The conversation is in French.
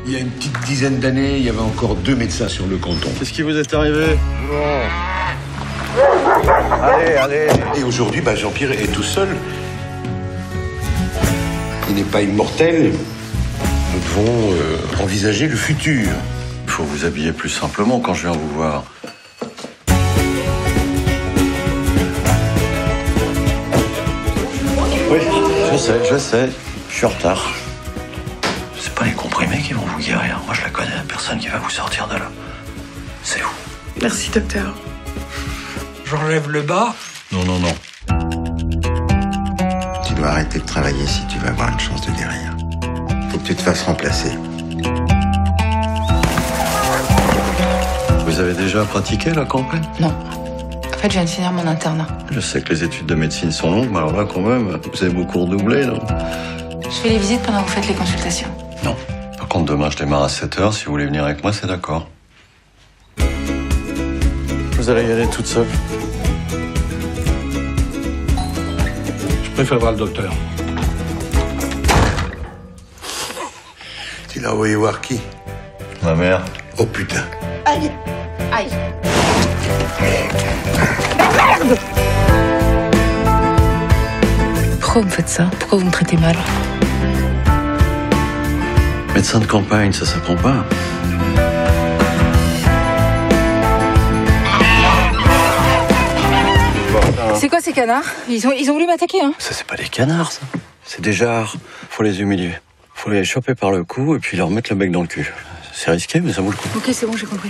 Il y a une petite dizaine d'années, il y avait encore 2 médecins sur le canton. Qu'est-ce qui vous est arrivé? Allez. Et aujourd'hui, Jean-Pierre est tout seul. Il n'est pas immortel. Nous devons envisager le futur. Il faut vous habiller plus simplement quand je viens vous voir. Oui, je sais. Je suis en retard. C'est pas les comprimés qui vont vous guérir. Moi, je la connais, la personne qui va vous sortir de là. C'est vous. Merci, docteur. J'enlève le bas. Non. Tu dois arrêter de travailler si tu veux avoir une chance de guérir. Faut que tu te fasses remplacer. Vous avez déjà pratiqué la campagne? Non. En fait, je viens de finir mon internat. Je sais que les études de médecine sont longues, mais alors là, quand même, vous avez beaucoup redoublé, non? Je fais les visites pendant que vous faites les consultations. Non. Par contre, demain, je démarre à 7h. Si vous voulez venir avec moi, c'est d'accord. Vous allez y aller toute seule. Je préfère voir le docteur. Tu l'as envoyé voir qui? Ma mère. Oh putain. Aïe. Pourquoi vous me faites ça? Pourquoi vous me traitez mal? Médecin de campagne, ça s'apprend pas. C'est quoi ces canards? Ils ont voulu m'attaquer, hein? Ça, c'est pas des canards, ça. C'est des jarres. Faut les humilier. Faut les choper par le cou et puis leur mettre le bec dans le cul. C'est risqué, mais ça vaut le coup. Ok, c'est bon, j'ai compris.